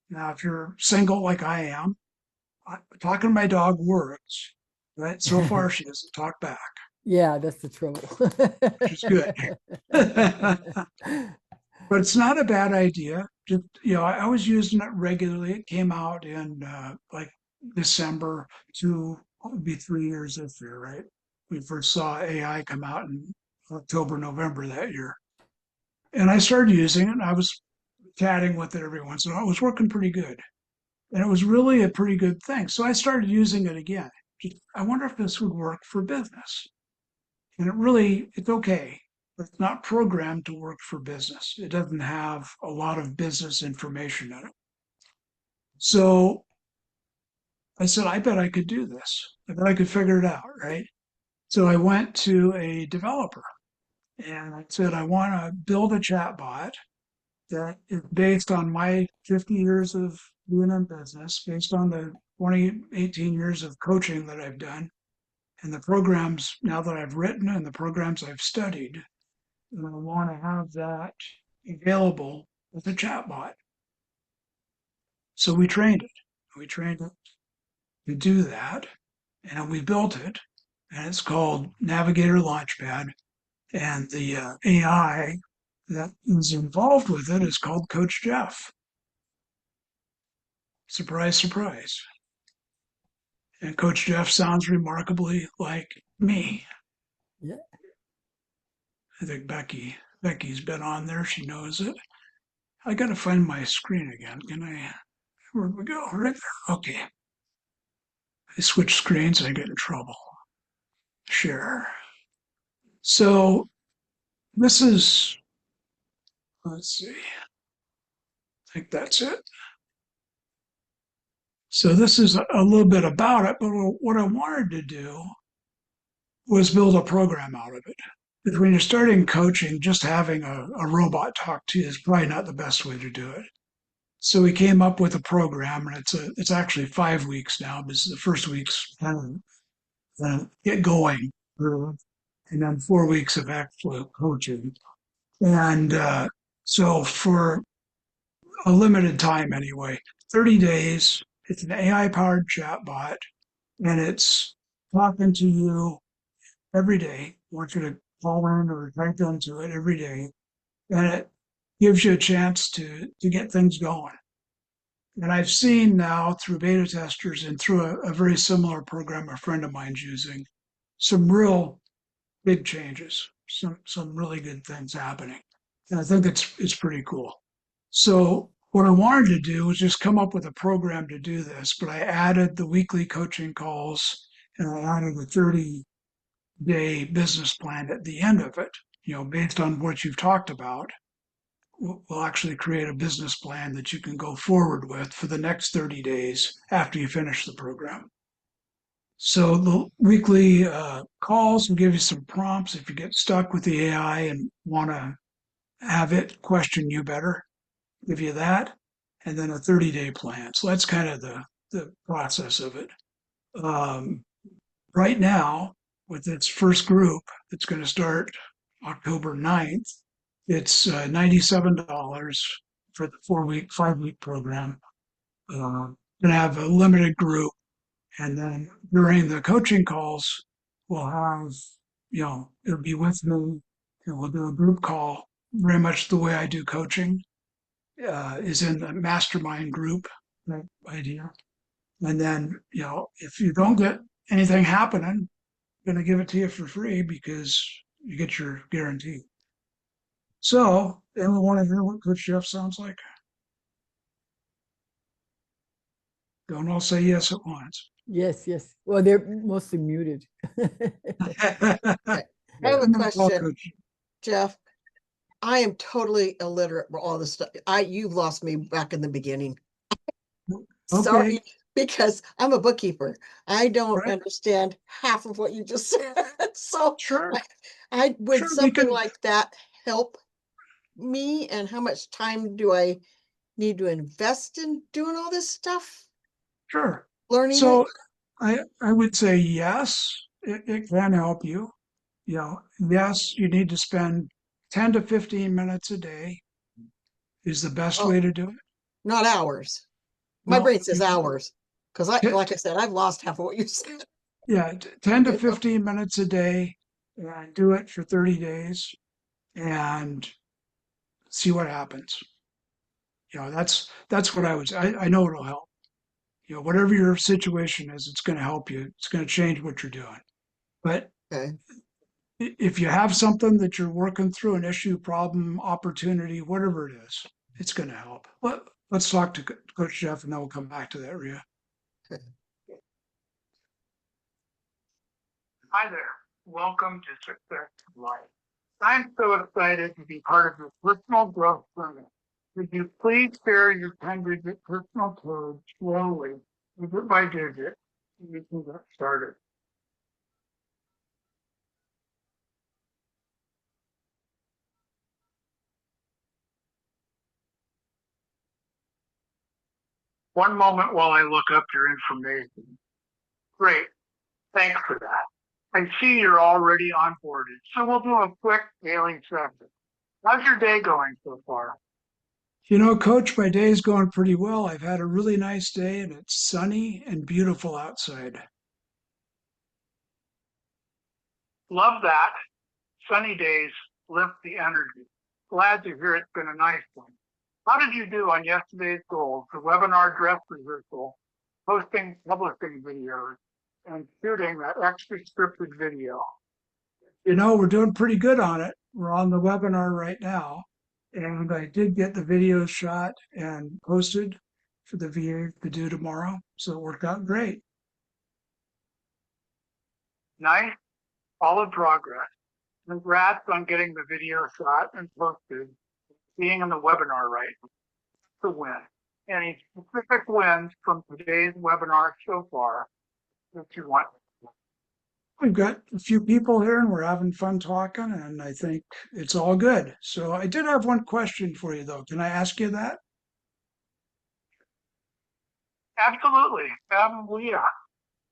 Speaker 1: Now, if you're single like I am, talking to my dog works, right? So far, she doesn't talk back,
Speaker 2: Yeah, that's the trouble.
Speaker 1: which is good. But it's not a bad idea. Just, I was using it regularly. It came out in like December it'll be 3 years this year, right? We first saw AI come out in October, November that year. And I started using it and I was chatting with it every once in a while. It was working pretty good. And it was really a pretty good thing. So I started using it again. I wonder if this would work for business. And it's okay, but it's not programmed to work for business. It doesn't have a lot of business information in it. So I said, I bet I could do this. I bet I could figure it out, right? So I went to a developer and I said, I want to build a chatbot that is based on my 50 years of being in business, based on the 18 years of coaching that I've done, and the programs now that I've written and the programs I've studied. And I want to have that available with a chatbot. So we trained it. We trained it to do that, and we built it. And it's called Navigator Launchpad. And the AI that is involved with it is called Coach Jeff. Surprise, surprise. And Coach Jeff sounds remarkably like me.
Speaker 2: Yeah.
Speaker 1: I think Becky's been on there. She knows it. I got to find my screen again. Where'd we go? Right there. Okay. I switch screens and I get in trouble. Share. So this is, let's see. I think that's it. So this is a little bit about it, but what I wanted to do was build a program out of it. Because when you're starting coaching, just having a robot talk to you is probably not the best way to do it. So we came up with a program, and it's actually 5 weeks now, because the first week's kind of get going, and then 4 weeks of actual coaching. And so for a limited time anyway, 30 days, it's an AI powered chatbot, and it's talking to you every day. I want you to call in or type into it every day, and it gives you a chance to get things going. And I've seen now through beta testers and through a very similar program a friend of mine's using some real big changes, some really good things happening. And I think it's pretty cool. So what I wanted to do was just come up with a program to do this, but I added the weekly coaching calls and I added a 30-day business plan at the end of it, based on what you've talked about. we'll actually create a business plan that you can go forward with for the next 30 days after you finish the program. So the weekly calls will give you some prompts if you get stuck with the AI and want to have it question you better, give you that, and then a 30-day plan. So that's kind of the process of it. Right now, with its first group, it's going to start October 9th. It's $97 for the 4-week, 5-week program. Going to have a limited group. And then during the coaching calls, we'll have, it'll be with me and we'll do a group call very much the way I do coaching, is in the mastermind group type idea. And then, if you don't get anything happening, I'm going to give it to you for free because you get your guarantee. So, anyone want to hear what Coach Jeff sounds like? Don't all say yes at once.
Speaker 2: Yes, yes. Well, they're mostly muted.
Speaker 5: I have a question, Jeff. I am totally illiterate with all this stuff. You've lost me back in the beginning. Sorry,
Speaker 1: Okay,
Speaker 5: because I'm a bookkeeper. I don't
Speaker 1: right,
Speaker 5: understand half of what you just said. So
Speaker 1: sure,
Speaker 5: would
Speaker 1: sure, we
Speaker 5: something
Speaker 1: can,
Speaker 5: like that help me? And how much time do I need to invest in doing all this stuff?
Speaker 1: sure.
Speaker 5: Learning it?
Speaker 1: So I would say yes, it can help you. Yes, you need to spend 10 to 15 minutes a day is the best
Speaker 5: Oh,
Speaker 1: way to do it.
Speaker 5: not hours. My
Speaker 1: No,
Speaker 5: brain says hours. Because like I said, I've lost half of what you said.
Speaker 1: yeah, 10 to
Speaker 5: You know?
Speaker 1: 15 minutes a day and do it for 30 days and see what happens. That's what I know it'll help. Whatever your situation is, it's going to help you. It's going to change what you're doing. But
Speaker 5: Okay.
Speaker 1: if you have something that you're working through, an issue, problem, opportunity, whatever it is, it's going to help. Let's talk to Coach Jeff and then we'll come back to that, Rhea.
Speaker 5: Okay.
Speaker 1: Hi there. Welcome to Success Life. I'm so excited to be part of your personal growth journey. Would you please share your 10-digit personal code slowly, digit by digit, so we can get started? One moment while I look up your information. Great. Thanks for that. I see you're already onboarded, so we'll do a quick daily session. How's your day going so far? Coach, my day is going pretty well. I've had a really nice day and it's sunny and beautiful outside. Love that. Sunny days lift the energy. Glad to hear it's been a nice one. How did you do on yesterday's goals, the webinar dress rehearsal, posting, publishing videos, and shooting that extra scripted video? We're doing pretty good on it. We're on the webinar right now. And I did get the videos shot and posted for the VA to do tomorrow. So it worked out great. Nice. Solid progress. Congrats on getting the video shot and posted, being in the webinar right to win. Any specific wins from today's webinar so far that you want? We've got a few people here and we're having fun talking, and I think it's all good. So I did have one question for you, though. Can I ask you that? Absolutely. Yeah.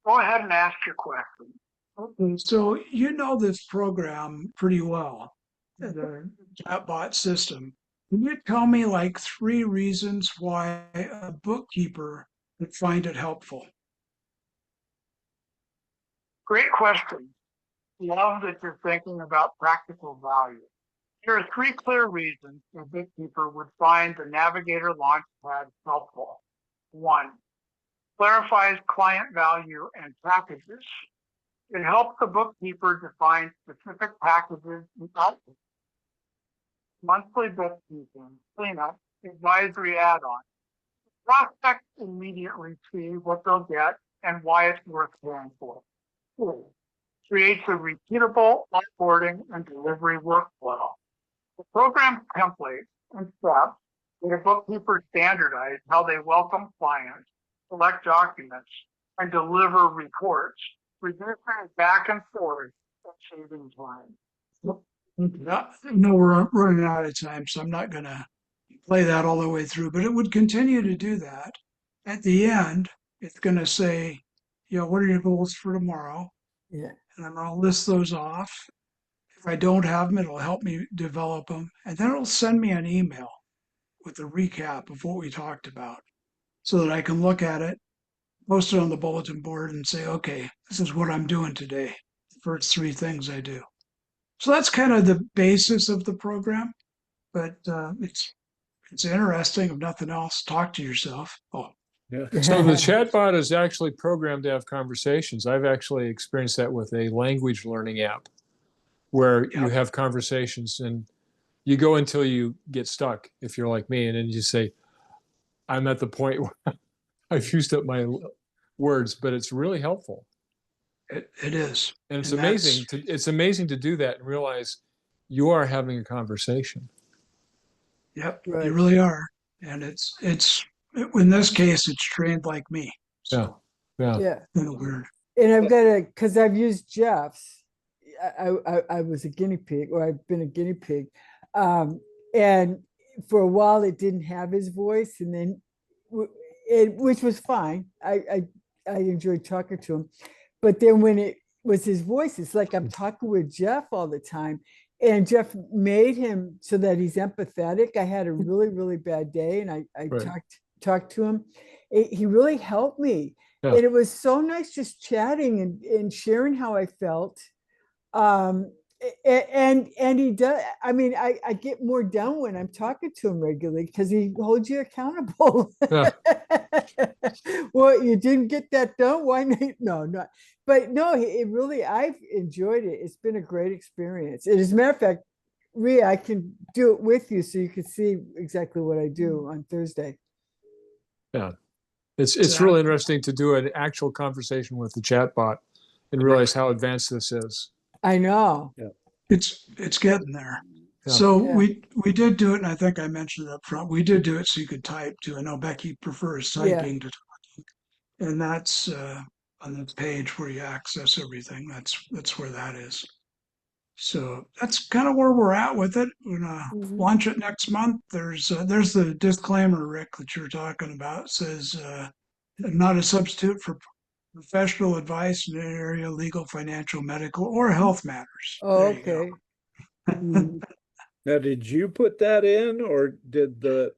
Speaker 1: Go ahead and ask your question. Okay, so you know this program pretty well, the chatbot system. Can you tell me like 3 reasons why a bookkeeper would find it helpful? Great question. Love that you're thinking about practical value. Here are 3 clear reasons a bookkeeper would find the Navigator Launchpad helpful. 1, clarifies client value and packages. It helps the bookkeeper define specific packages and outputs. Monthly bookkeeping, cleanup, advisory add-on. Prospects immediately see what they'll get and why it's worth paying for. 2, creates a repeatable onboarding and delivery workflow. The program template and steps. The bookkeepers standardize how they welcome clients, collect documents, and deliver reports, reducing back and forth and saving time. No, we're running out of time, so I'm not going to play that all the way through, but it would continue to do that. At the end, it's going to say, what are your goals for tomorrow?
Speaker 2: Yeah.
Speaker 1: And I'm going to list those off. If I don't have them, it'll help me develop them. And then it'll send me an email with a recap of what we talked about so that I can look at it, post it on the bulletin board, and say, okay, this is what I'm doing today. The first three things I do. So that's kind of the basis of the program, but it's interesting. If nothing else, talk to yourself. Oh,
Speaker 3: Yeah.
Speaker 6: So the chatbot is actually programmed to have conversations. I've actually experienced that with a language learning app where you
Speaker 1: yeah,
Speaker 6: have conversations and you go until you get stuck, if you're like me, and then you say, I'm at the point where I've used up my words, but it's really helpful.
Speaker 1: it is,
Speaker 6: And it's
Speaker 1: and that's
Speaker 6: amazing to do that and realize you are having a conversation.
Speaker 1: yep, you
Speaker 2: Right.
Speaker 1: really are, and it's in this case, it's trained like me.
Speaker 6: Yeah.
Speaker 1: So
Speaker 6: Yeah.
Speaker 2: Yeah.
Speaker 1: kind of weird.
Speaker 2: And I've got to, because I've used Jeff's. I was a guinea pig, or I've been a guinea pig. And for a while, it didn't have his voice, and then which was fine. I enjoyed talking to him, but then when it was his voice, it's like I'm talking with Jeff all the time. And Jeff made him so that he's empathetic. I had a really bad day, and I
Speaker 6: Right.
Speaker 2: talked to him. He really helped me.
Speaker 6: Yeah.
Speaker 2: And it was so nice just chatting and sharing how I felt. Um, and he does. I mean, I get more done when I'm talking to him regularly because he holds you accountable.
Speaker 6: Yeah.
Speaker 2: Well, you didn't get that done. Why not? No, not. But no, it really. I've enjoyed it. It's been a great experience. And as a matter of fact, Rhea, I can do it with you so you can see exactly what I do on Thursday.
Speaker 6: Yeah. It's really interesting to do an actual conversation with the chatbot and realize how advanced this is.
Speaker 2: I know.
Speaker 3: Yeah.
Speaker 1: It's getting there.
Speaker 6: Yeah.
Speaker 1: So
Speaker 2: Yeah.
Speaker 1: we did do it, and I think I mentioned it up front. We did do it so you could type too. I know Becky prefers
Speaker 2: Yeah.
Speaker 1: typing to talking, and that's on the page where you access everything. That's where that is. So that's kind of where we're at with it. We're gonna
Speaker 2: Mhm.
Speaker 1: launch it next month. There's the disclaimer, Rick, that you're talking about. It says not a substitute for professional advice in any area, legal, financial, medical, or health matters.
Speaker 2: Oh,
Speaker 1: There you go.
Speaker 2: okay. Mhm.
Speaker 3: Now, did you put that in or did the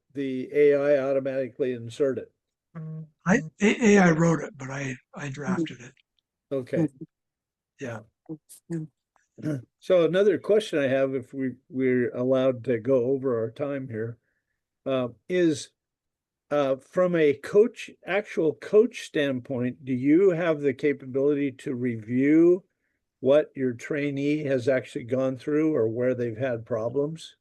Speaker 3: AI automatically insert it?
Speaker 1: AI wrote it, but I drafted it.
Speaker 3: Okay.
Speaker 1: Yeah.
Speaker 3: So another question I have, if we're allowed to go over our time here, is from a actual coach standpoint, do you have the capability to review what your trainee has actually gone through or where they've had problems?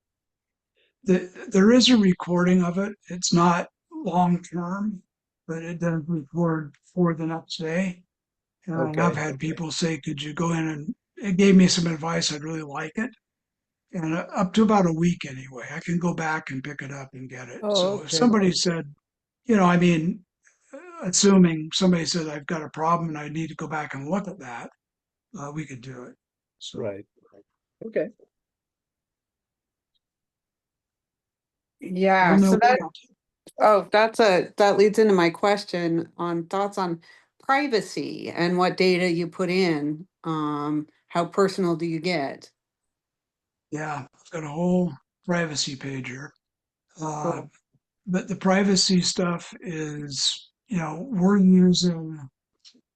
Speaker 1: There is a recording of it. It's not long term, but it does record for the next day. And I have
Speaker 3: Okay.
Speaker 1: had people say, could you go in, and it gave me some advice. I'd really like it. And up to about a week anyway, I can go back and pick it up and get it.
Speaker 2: Oh,
Speaker 1: So if
Speaker 2: okay.
Speaker 1: somebody said, I mean, assuming somebody said I've got a problem and I need to go back and look at that, we could do it. So
Speaker 3: Right. Okay.
Speaker 4: Yeah,
Speaker 1: we'll know
Speaker 4: so
Speaker 1: what
Speaker 4: that leads into my question on thoughts on privacy and what data you put in. How personal do you get?
Speaker 1: Yeah, I've got a whole privacy page here.
Speaker 4: Cool.
Speaker 1: But the privacy stuff is, we're using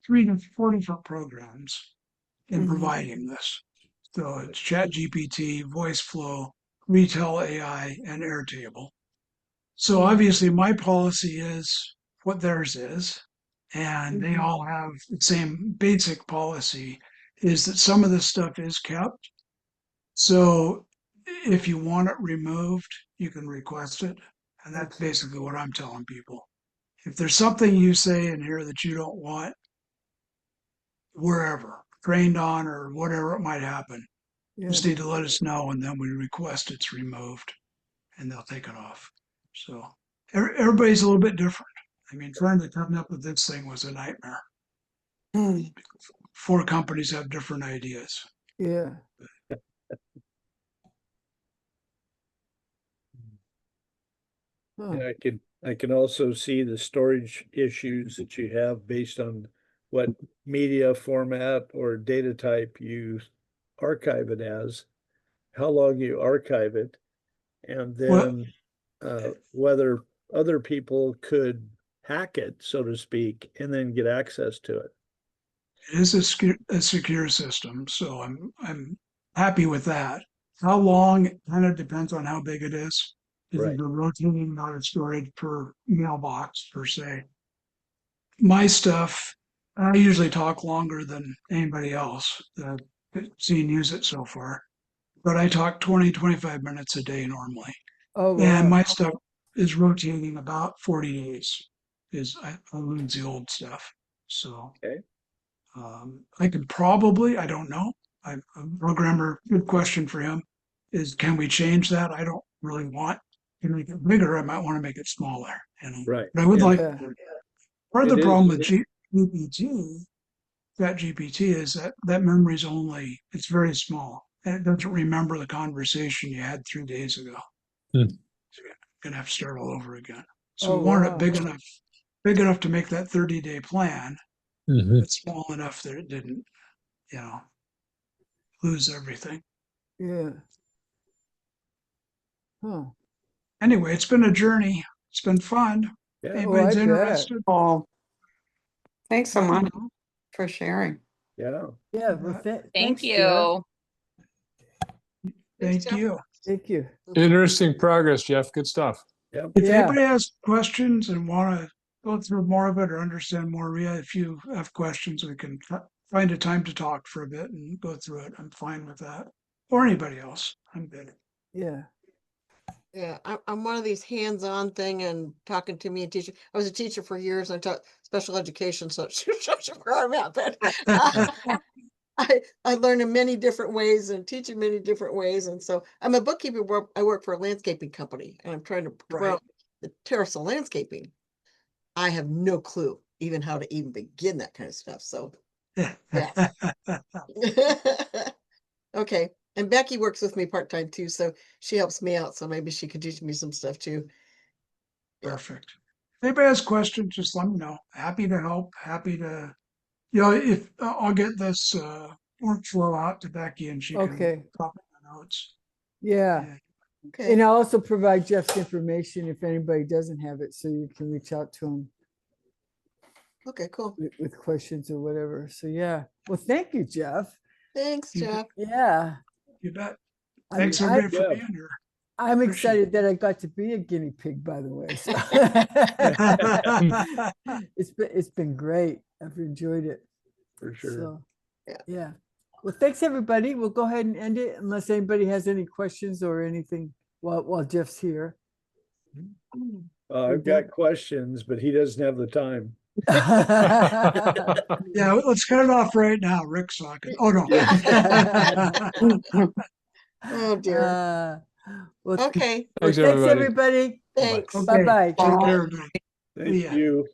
Speaker 1: 3 to 4 different programs in
Speaker 4: Mhm.
Speaker 1: providing this. So it's ChatGPT, VoiceFlow, Retail AI, and Airtable. So obviously my policy is what theirs is, and they all have the same basic policy, is that some of this stuff is kept. So if you want it removed, you can request it. And that's basically what I'm telling people. If there's something you say in here that you don't want, wherever, trained on or whatever it might happen,
Speaker 2: Yeah.
Speaker 1: just need to let us know, and then we request it's removed. and they'll take it off. So everybody's a little bit different. I mean, trying to come up with this thing was a nightmare.
Speaker 4: Hmm.
Speaker 1: 4 companies have different ideas.
Speaker 2: Yeah. Huh.
Speaker 3: And I can also see the storage issues that you have based on what media format or data type you archive it as, how long you archive it, and
Speaker 1: Well,
Speaker 3: then whether other people could hack it, so to speak, and then get access to it.
Speaker 1: it is a secure system, so I'm happy with that. How long, it kind of depends on how big it is. If
Speaker 3: Right.
Speaker 1: it's a rotating amount of storage per mailbox per se. My stuff, I usually talk longer than anybody else that I've seen use it so far, but I talk 20, 25 minutes a day normally.
Speaker 2: Oh,
Speaker 1: And
Speaker 2: wow.
Speaker 1: my stuff is rotating about 40 days is I lose the old stuff. So
Speaker 3: Okay.
Speaker 1: I could probably, I don't know. I'm a programmer. Good question for him is, can we change that? I don't really want to make it bigger. I might want to make it smaller.
Speaker 3: Right.
Speaker 1: But I would
Speaker 3: Yeah.
Speaker 1: like
Speaker 2: Yeah.
Speaker 1: part of the
Speaker 3: It
Speaker 1: problem
Speaker 3: is.
Speaker 1: with GPT, that GPT is that memory is only, it's very small and it doesn't remember the conversation you had 3 days ago.
Speaker 6: Hmm.
Speaker 1: So you're gonna have to start all over again. So
Speaker 2: Oh,
Speaker 1: we wanted it
Speaker 2: wow.
Speaker 1: big enough to make that 30-day plan,
Speaker 6: Mhm.
Speaker 1: but small enough that it didn't, lose everything.
Speaker 2: Yeah. Huh.
Speaker 1: Anyway, it's been a journey. It's been fun.
Speaker 3: Yeah.
Speaker 2: Oh, I
Speaker 1: Anybody's
Speaker 2: bet.
Speaker 1: interested?
Speaker 4: Oh, thanks so
Speaker 1: let me
Speaker 4: much
Speaker 1: know.
Speaker 4: for sharing.
Speaker 3: Yeah.
Speaker 2: Yeah. Well,
Speaker 7: Thank
Speaker 2: thanks, Jeff.
Speaker 7: you.
Speaker 5: Thanks,
Speaker 1: Thank
Speaker 5: Jeff.
Speaker 1: you.
Speaker 2: Thank you.
Speaker 6: Interesting progress, Jeff. Good stuff.
Speaker 3: Yeah.
Speaker 1: If
Speaker 2: Yeah.
Speaker 1: anybody has questions and want to go through more of it or understand more, Rhea, if you have questions, we can find a time to talk for a bit and go through it. I'm fine with that. Or anybody else. I'm good.
Speaker 2: Yeah.
Speaker 5: Yeah, I'm one of these hands-on thing and talking to me and teaching. I was a teacher for years and I taught special education, so it shows you where I'm at. But I learn in many different ways and teach in many different ways. And so I'm a bookkeeper. I work for a landscaping company and I'm trying to
Speaker 1: Right.
Speaker 5: promote the terraceable landscaping. I have no clue even how to even begin that kind of stuff. So yeah. Okay. And Becky works with me part-time too, so she helps me out. So maybe she could teach me some stuff too. Yeah.
Speaker 1: Perfect. If anybody has questions, just let me know. Happy to help. Happy to, if I'll get this workflow out to Becky and she can
Speaker 2: Okay.
Speaker 1: copy the notes.
Speaker 2: Yeah.
Speaker 1: Yeah.
Speaker 5: Okay.
Speaker 2: And I'll also provide Jeff's information if anybody doesn't have it, so you can reach out to him
Speaker 5: Okay, cool.
Speaker 2: with questions or whatever. So yeah. Well, thank you, Jeff.
Speaker 5: Thanks,
Speaker 1: You-
Speaker 5: Jeff.
Speaker 2: Yeah.
Speaker 1: You bet.
Speaker 2: I'm,
Speaker 1: Thanks
Speaker 2: I,
Speaker 1: everybody for
Speaker 3: Yeah.
Speaker 1: being here.
Speaker 2: I'm
Speaker 1: Appreciate
Speaker 2: excited that I got to be a guinea pig, by the way. So it's been great. I've enjoyed it.
Speaker 3: For sure.
Speaker 2: So
Speaker 5: Yeah.
Speaker 2: yeah. Well, thanks everybody. We'll go ahead and end it unless anybody has any questions or anything while Jeff's here.
Speaker 3: I've got questions, but he doesn't have the time.
Speaker 1: Yeah, let's cut it off right now. Rick's talking. Oh no.
Speaker 5: Oh dear.
Speaker 2: Well,
Speaker 5: Okay.
Speaker 2: well,
Speaker 6: Thanks,
Speaker 2: thanks
Speaker 6: everybody.
Speaker 2: everybody.
Speaker 5: Thanks.
Speaker 1: Okay,
Speaker 2: Bye-bye.
Speaker 1: take care, everybody.
Speaker 3: Thank
Speaker 1: Yeah.
Speaker 3: you.